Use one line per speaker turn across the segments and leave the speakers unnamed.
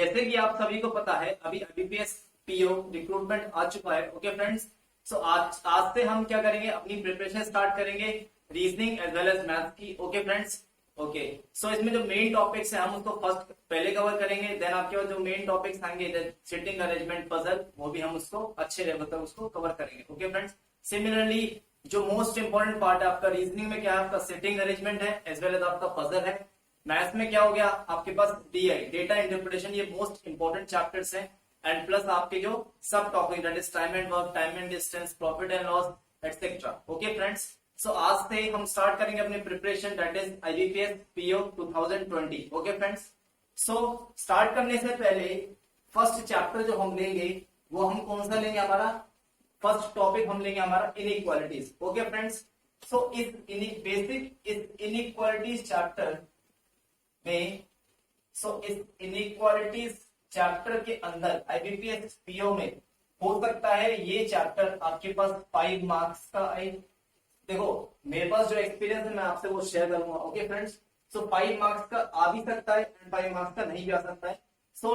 जैसे कि आप सभी को पता है अभी आईबीपीएस पीओ रिक्रूटमेंट आ चुका है। ओके फ्रेंड्स, सो आज से हम क्या करेंगे, अपनी प्रिपरेशन स्टार्ट करेंगे reasoning as well as math की। ओके फ्रेंड्स, ओके सो इसमें जो मेन टॉपिक्स है हम उसको फर्स्ट पहले कवर करेंगे, देन आपके पास जो मेन टॉपिक्स आएंगे सिटिंग अरेंजमेंट पजल, वो भी हम उसको अच्छे लेवल तक उसको कवर करेंगे। ओके फ्रेंड्स, सिमिलरली जो मोस्ट इंपॉर्टेंट पार्ट है आपका रीजनिंग में क्या है, आपका सिटिंग अरेंजमेंट है एज वेल एज आपका पजल है। मैथ्स में क्या हो गया आपके पास डीआई डेटा इंटरप्रिटेशन, ये मोस्ट इंपॉर्टेंट चैप्टर्स हैं, एंड प्लस आपके जो सब topic that is time and work, time and distance, profit and loss etcetera. Okay friends, so आज से हम स्टार्ट करेंगे अपनी preparation that is IBPS PO 2020। Okay friends, so start करने से पहले फर्स्ट चैप्टर जो हम लेंगे वो हम कौन सा लेंगे, हमारा फर्स्ट टॉपिक हम लेंगे हमारा इनइक्वालिटीज। ओके फ्रेंड्स, सो इस इनइक्वालिटीज चैप्टर में, इस इनइक्वालिटीज चैप्टर के अंदर आईबीपीएस पीओ में हो सकता है ये चैप्टर आपके पास 5 मार्क्स का आए। देखो मेरे पास जो एक्सपीरियंस है मैं आपसे वो शेयर करूंगा। ओके फ्रेंड्स, सो 5 मार्क्स का आ भी सकता है एंड 5 मार्क्स का नहीं भी आ सकता है। सो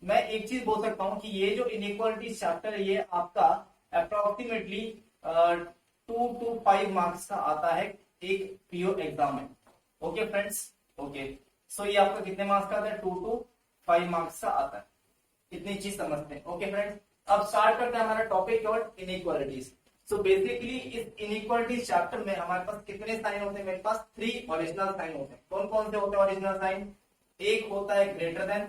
मैं एक चीज बोल सकता हूं कि ये जो इनइक्वालिटीज चैप्टर है ये आपका अप्रोक्सीमेटली 2 to 5 मार्क्स का आता है एक पीओ एग्जाम में। ओके फ्रेंड्स, ओके सो ये आपका कितने मार्क्स का आता है, 2 to 5 मार्क्स का आता है, इतनी चीज समझते हैं। ओके फ्रेंड्स, अब स्टार्ट करते हैं हमारा टॉपिक और इनइक्वालिटीज। सो बेसिकली इस इनइक्वालिटीज चैप्टर में हमारे पास कितने साइन होते हैं, मेरे पास 3 ओरिजिनल साइन होते हैं। कौन कौन से होते हैं ओरिजिनल साइन, एक होता है ग्रेटर देन,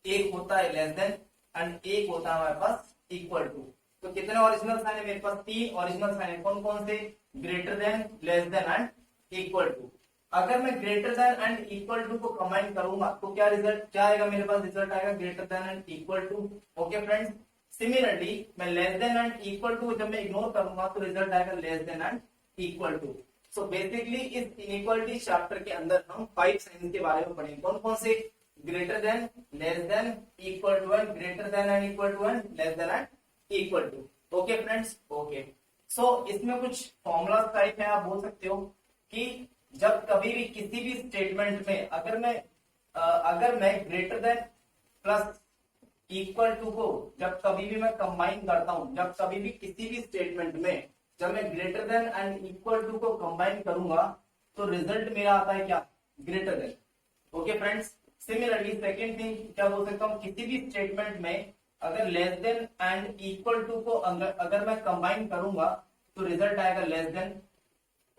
एक होता है लेस देन एंड एक होता है हमारे पास इक्वल टू। तो कितने ओरिजिनल साइन है, मेरे पास 3 ओरिजिनल साइन है। कौन कौन से, greater than, less than and equal to. अगर मैं greater than and equal to को कंबाइन करूंगा तो क्या रिजल्ट क्या आएगा, मेरे पास रिजल्ट आएगा greater than and equal to. Okay friends, similarly मैं less than and equal to जब मैं इग्नोर करूंगा तो रिजल्ट आएगा less than and equal to. So basically इस इनइक्वालिटी चैप्टर के अंदर हम 5 साइंस के बारे में पढ़ेंगे। कौन कौन से, greater than, less than, equal to and greater than and equal to and less than and equal to. Okay friends, okay so इसमें कुछ फॉर्मूला टाइप है, आप बोल सकते हो कि जब कभी भी किसी भी स्टेटमेंट में अगर मैं greater than plus equal to को जब कभी भी मैं कंबाइन करता हूं, जब कभी भी किसी भी स्टेटमेंट में जब मैं greater than and equal to को कंबाइन करूंगा तो रिजल्ट मेरा आता है क्या, greater than. Okay friends, similarly second thing क्या बोल सकता हूं, किसी भी स्टेटमेंट में अगर less than and equal to को अगर मैं कंबाइन करूंगा तो रिजल्ट आएगा लेस देन।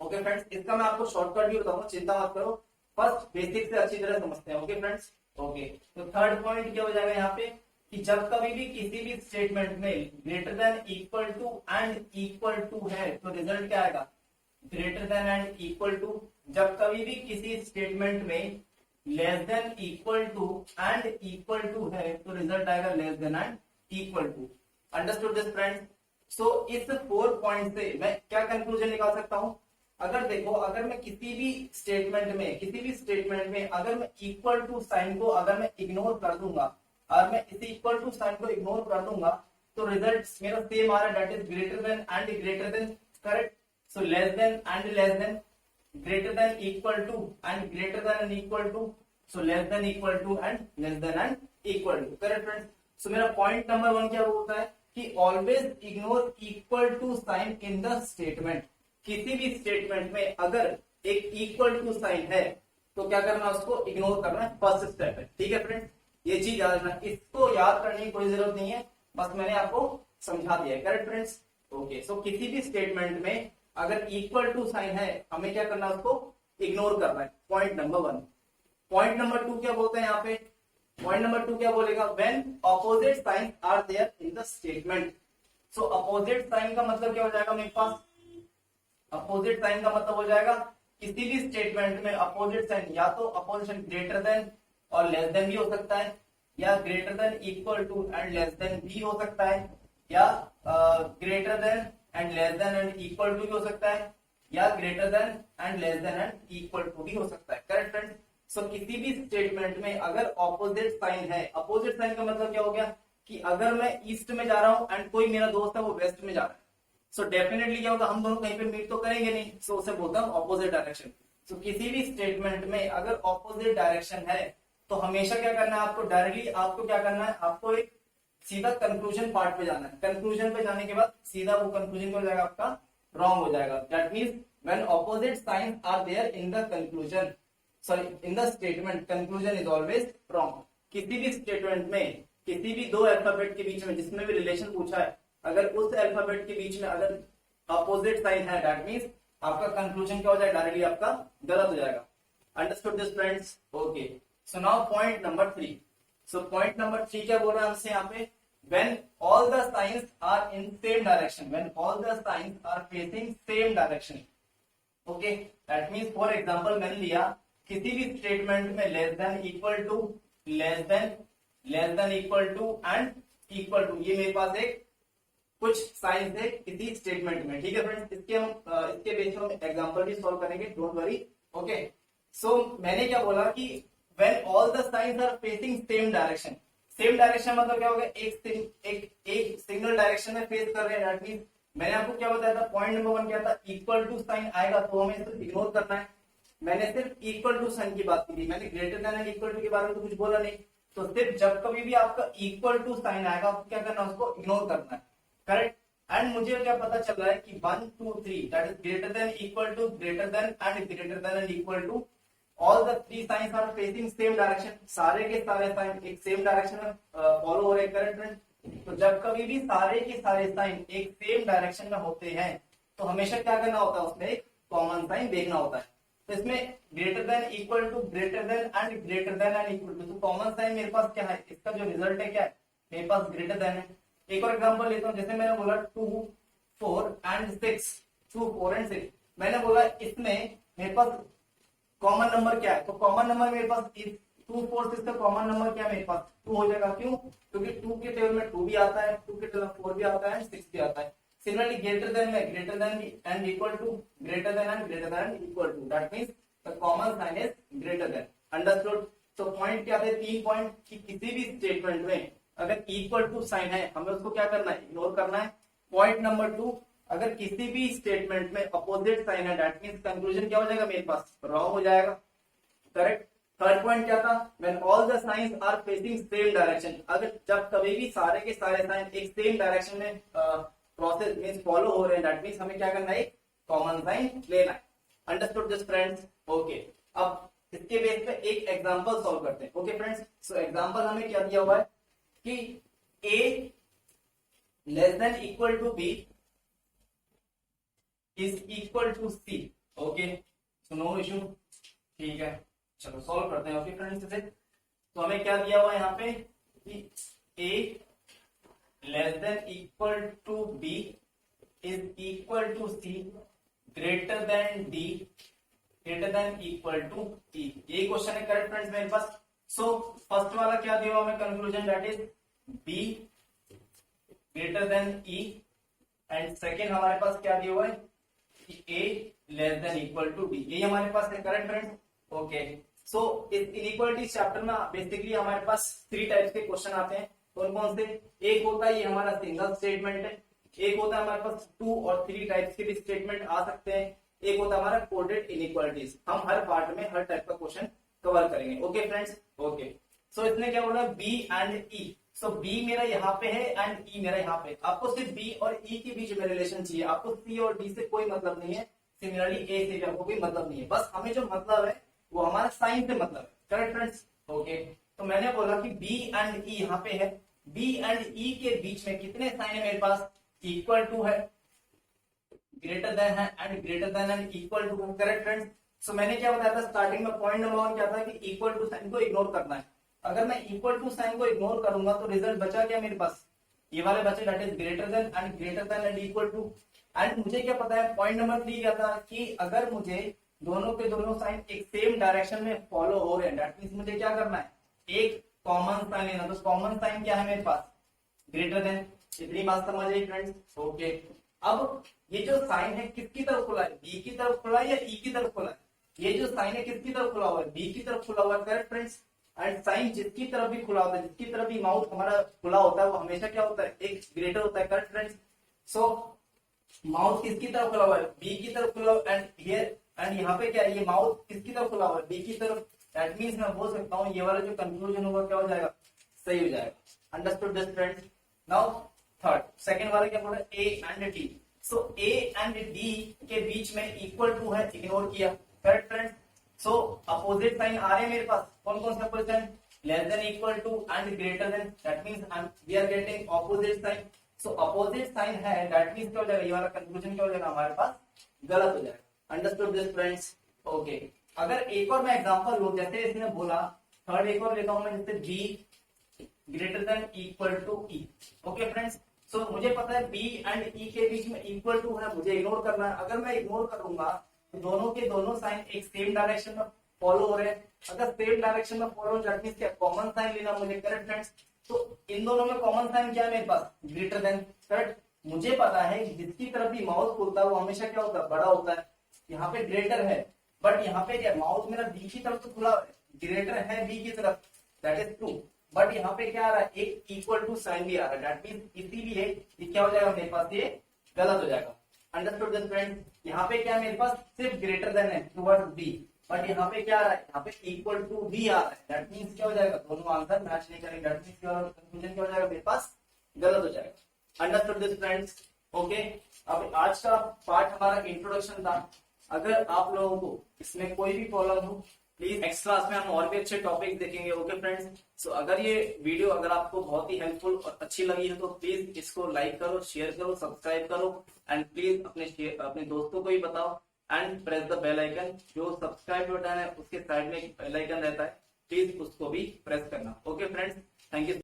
ओके फ्रेंड्स, इसका मैं आपको शॉर्टकट भी बताऊंगा, चिंता मत करो, फर्स्ट बेसिक से अच्छी तरह समझते हैं। ओके फ्रेंड्स, ओके तो थर्ड पॉइंट क्या हो जाएगा यहाँ पे कि जब कभी भी किसी भी स्टेटमेंट में greater than, equal to and equal to है तो रिजल्ट क्या आएगा, greater than and equal to. जब कभी भी किसी स्टेटमेंट में less than, equal to and equal to है तो रिजल्ट आएगा less than and equal to. Understood this friends? So इस 4 पॉइंट से मैं क्या कंक्लूजन निकाल सकता हूं, अगर देखो अगर मैं किसी भी स्टेटमेंट में अगर मैं इक्वल टू साइन को अगर मैं इग्नोर कर दूंगा और मैं इस इक्वल टू साइन को इग्नोर कर दूंगा तो रिजल्ट मेरा सेम आ रहा है, that is greater than and greater than, correct. So less than and less than, greater than, equal to and greater than and equal to, so less than, equal to and less than and equal to, correct friends. So मेरा point number 1 क्या होता है कि always ignore equal to sign in the statement. किसी भी statement में अगर एक इक्वल टू साइन है तो क्या करना, उसको इग्नोर करना है, फर्स्ट स्टेप है। ठीक है फ्रेंड्स, ये चीज याद रखना, इसको याद करने की कोई जरूरत नहीं है, बस मैंने आपको समझा दिया है, करेक्ट फ्रेंड्स। ओके सो किसी भी स्टेटमेंट में अगर इक्वल टू साइन है हमें क्या करना है, उसको इग्नोर करना है, पॉइंट नंबर 1। पॉइंट नंबर 2 क्या बोलते हैं यहाँ पे, पॉइंट नंबर 2 क्या बोलेगा, when opposite sign are there in the statement. So opposite sign का मतलब क्या हो जाएगा, मेरे पास अपोजिट साइन का मतलब हो जाएगा किसी भी स्टेटमेंट में अपोजिट साइन या तो अपोजिशन ग्रेटर देन और लेस देन भी हो सकता है, या greater than, equal to and less than भी हो सकता है, या greater than and less than and equal to भी हो सकता है, या greater than and less than and equal to भी हो सकता है, करेक्ट फ्रेंड्स। सो किसी भी स्टेटमेंट में अगर ऑपोजिट साइन है, अपोजिट साइन का मतलब क्या हो गया कि अगर मैं ईस्ट में जा रहा हूं एंड कोई मेरा दोस्त है वो वेस्ट में जा रहा है, सो डेफिनेटली क्या होगा, हम दोनों कहीं पे मीट तो करेंगे नहीं, सो उसे बोलता हूं ऑपोजिट डायरेक्शन। सो किसी भी स्टेटमेंट में अगर ऑपोजिट डायरेक्शन है तो हमेशा क्या करना है आपको, डायरेक्टली आपको क्या करना है, आपको एक सीधा कंक्लूजन पार्ट पे जाना है। कंक्लूजन पे जाने के बाद सीधा वो कंक्लूजन हो जाएगा आपका रॉन्ग हो जाएगा। That means when opposite signs are there in the conclusion, sorry in the statement, conclusion is always wrong. किसी भी स्टेटमेंट में, किसी भी दो अल्फाबेट के बीच में जिसमें भी रिलेशन पूछा है, अगर उस अल्फाबेट के बीच में अगर अपोजिट साइन है, दैट मींस आपका कंक्लूजन क्या हो जाएगा, डायरेक्टली आपका गलत हो जाएगा। Understood this friends? Okay, so now point number 3। So point number 3 क्या बोल रहा है हमसे यहाँ पे, when all the signs are in same direction, when all the signs are facing same direction, okay, that means for example मैंने लिया किसी भी स्टेटमेंट में less than equal to, less than equal to and equal to, ये मेरे पास एक कुछ science है किसी स्टेटमेंट में, ठीक है फ्रेंड्स। इसके हम इसके बेस पर हम एग्जांपल भी सॉल्व करेंगे, डोंट वरी। ओके, सो मैंने क्या बोला कि when all the signs are facing same direction, same direction मतलब क्या होगा, एक सिंगल डायरेक्शन में फेस कर रहे हैं। दैट मींस मैंने आपको क्या बताया था, पॉइंट नंबर 1 क्या था, इक्वल टू साइन आएगा तो हमें सिर्फ इग्नोर करना है। मैंने सिर्फ इक्वल टू साइन की बात की थी, मैंने greater than and equal to के बारे में तो कुछ बोला नहीं। तो सिर्फ जब कभी भी आपका इक्वल टू साइन आएगा आपको क्या करना है, उसको इग्नोर करना है, करेक्ट। एंड मुझे क्या पता चल रहा है कि 1 2 3 that is greater than equal to, greater than and equal to, all the 3 signs are facing same direction, सारे के सारे साइन एक सेम डायरेक्शन में फॉलो हो रहे हैं, करेक्ट फ्रेंड। तो जब कभी भी सारे के सारे साइन एक सेम डायरेक्शन में होते हैं तो हमेशा क्या करना होता है, उसमें एक कॉमन साइन देखना होता है। तो इसमें greater than equal to, greater than and equal to, तो कॉमन साइन मेरे पास क्या है, इसका जो रिजल्ट है क्या है, मेरे पास ग्रेटर देन है। एक और एग्जांपल लेता हूं, जैसे मैंने बोला 2 4 एंड 6, 2 4 एंड 6, मैंने बोला इसमें मेरे पास कॉमन नंबर क्या है, तो कॉमन नंबर मेरे पास 2 4 6 का कॉमन नंबर क्या है मेरे पास 2 हो जाएगा। क्यों? क्योंकि 2 के टेबल में 2 भी आता है, 2 के टेबल में 4 भी आता है, 6 भी आता है। सिमिलरली ग्रेटर देन में greater than and equal to, greater than and equal to, that means the common sign is greater than. Understood? तो पॉइंट क्या थे, 3 पॉइंट कि किसी भी स्टेटमेंट में अगर इक्वल टू साइन है हमें उसको क्या करना है, इग्नोर करना है। पॉइंट नंबर 2, अगर किसी भी स्टेटमेंट में अपोजिट साइन है दैट मींस कंक्लूजन क्या हो जाएगा मेरे पास, रॉन्ग हो जाएगा, करेक्ट। थर्ड पॉइंट क्या था, when all the signs are facing same direction, अगर जब कभी भी सारे के सारे साइन एक सेम डायरेक्शन में प्रोसेस मींस फॉलो हो रहे हैं दैट मींस हमें क्या करना है, एक कॉमन साइन लेना है। Understood this friends? ओके, अब इसके बेस पे एक एग्जांपल सॉल्व करते हैं। ओके फ्रेंड्स, सो एग्जांपल हमें क्या दिया हुआ है कि a less than equal to b is equal to c। Okay, so no issue, ठीक है, चलो सॉल्व करते हैं। ओके फ्रेंड्स, इसे तो हमें क्या दिया हुआ है यहाँ पे कि a less than equal to b is equal to c greater than d greater than equal to e। ये क्वेश्चन है करेक्ट फ्रेंड्स मेरे पास। सो फर्स्ट वाला क्या दिया हुआ हमें conclusion, that is b greater than e, and second हमारे पास क्या दिया हुआ है कि a less than equal to d, ये हमारे पास है करेक्ट फ्रेंड्स। ओके, सो इस इनइक्वालिटी चैप्टर में बेसिकली हमारे पास 3 टाइप्स के क्वेश्चन आते हैं। कौन कौन से? एक होता है ये हमारा सिंगल स्टेटमेंट है, एक होता है हमारे पास 2 और 3 टाइप्स के भी स्टेटमेंट आ सकते हैं, एक होता है हमारा कोडेड इनइक्वालिटीज। हम हर पार्ट में हर टाइप का क्वेश्चन कवर करेंगे। ओके फ्रेंड्स, ओके, सो इसने क्या बोला, B and E. So B मेरा यहाँ पे है एंड ई मेरा यहाँ पे। आपको सिर्फ बी और ई के बीच में रिलेशन चाहिए, आपको सी और डी से कोई मतलब नहीं है, सिमिलरली ए से भी आपको कोई मतलब नहीं है। बस हमें जो मतलब है वो हमारा साइन से मतलब है, करेक्ट फ्रेंड्स। ओके, तो मैंने बोला कि बी एंड ई यहाँ पे है, बी एंड ई के बीच में कितने साइन है मेरे पास, इक्वल टू है, ग्रेटर देन है and greater than and equal to, correct friends. So मैंने क्या बताया था स्टार्टिंग में, पॉइंट नंबर 1 क्या था कि इक्वल टू साइन को इग्नोर करना है। अगर मैं इक्वल टू साइन को इग्नोर करूंगा तो रिजल्ट बचा क्या मेरे पास, ये वाले बचे, that is greater than and equal to. And मुझे क्या पता है, पॉइंट नंबर 3 क्या था कि अगर मुझे दोनों के दोनों साइन एक सेम डायरेक्शन में फॉलो हो रहे हैं दैट मींस मुझे क्या करना है, एक कॉमन साइन लेना। तो कॉमन साइन क्या है मेरे पास, ग्रेटर देन। इतनी बात समझ आई फ्रेंड्स? ओके, अब ये जो साइन है किसकी तरफ खुला है, बी की तरफ खुला है या ई की तरफ खुला है? ये जो साइन है किसकी तरफ खुला हुआ है, बी की तरफ खुला हुआ है, करेक्ट फ्रेंड्स। एंड साइन जिसकी तरफ भी खुला होता है, जिसकी तरफ भी माउथ हमारा खुला होता है वो हमेशा क्या होता है, एक ग्रेटर होता है, करेक्ट फ्रेंड्स। सो माउथ किसकी तरफ खुला हुआ है, बी की तरफ खुला हुआ है, एंड हियर एंड यहाँ पे क्या है, ये माउथ किसकी तरफ खुला हुआ है, बी की तरफ। दैट मीन्स मैं बोल सकता हूँ ये वाला जो कंक्लूजन होगा क्या हो जाएगा, सही हो जाएगा। Understood this friends. Now third, second वाला क्या बोल रहा है, A and D. So A and D के बीच में इक्वल टू है, इग्नोर किया, correct friends. So opposite sign आ रहे हैं मेरे पास, कौन कौन से opposite sign, less than, equal to and greater than, that means we are getting opposite sign. So opposite sign है, दैट मींस क्या हो जाएगा, ये वाला कंक्लूजन क्या हो जाएगा हमारे पास, गलत हो जाएगा। Understood this friends, okay. अगर एक और मैं एग्जांपल लूं, जैसे इसने बोला, थर्ड एक और लेता हूं मैं, जैसे B greater than equal to E. Okay friends, so मुझे पता है बी एंड ई के बीच में इक्वल टू है, मुझे इग्नोर करना है। अगर मैं इग्नोर करूंगा तो दोनों के दोनों साइन एक सेम डायरेक्शन में फॉलो हो रहे हैं। अगर सेम डायरेक्शन में फॉलो, दैट मींस क्या, कॉमन साइन लेना मुझे, करेक्ट फ्रेंड्स। तो इन दोनों में कॉमन साइन क्या है मेरे पास, ग्रेटर देन, करेक्ट। मुझे पता है जिसकी तरफ भी माउथ खुलता है वो हमेशा क्या होता है, बड़ा होता है। यहाँ पे ग्रेटर है, बट यहाँ पे क्या, माउथ मेरा बी की तरफ तो खुला है, ग्रेटर है बी की तरफ, दैट इज ट्रू। बट यहाँ पे क्या आ रहा है, एक इक्वल टू साइन भी आ रहा है, दैट मींस इसीलिए ये क्या हो जाएगा मेरे पास, ये गलत हो जाएगा। Understood this friends. यहाँ पे क्या मेरे पास सिर्फ ग्रेटर देन है टुवर्ड्स बी, बट यहाँ पे क्या आ रहा है, यहाँ पे इक्वल टू बी आ रहा है, दैट मींस क्या हो जाएगा, दोनों आंसर मैच नहीं करेंगे, दैट मींस कंक्लूजन क्या हो जाएगा मेरे पास, गलत हो जाएगा। Understood this friends, okay. अब आज का पार्ट हमारा इंट्रोडक्शन था। अगर आप लोगों को इसमें कोई भी प्रॉब्लम हो, प्लीज नेक्स्ट क्लास में हम और भी अच्छे टॉपिक देखेंगे, ओके फ्रेंड्स। सो अगर ये वीडियो अगर आपको बहुत ही हेल्पफुल और अच्छी लगी है तो प्लीज इसको लाइक करो, शेयर करो, सब्सक्राइब करो, एंड प्लीज अपने दोस्तों को भी बताओ, and press the bell icon. जो सब्सक्राइब बटन है उसके साइड में एक बेल आइकन रहता है, प्लीज उसको भी प्रेस करना, ओके फ्रेंड्स। Thank you.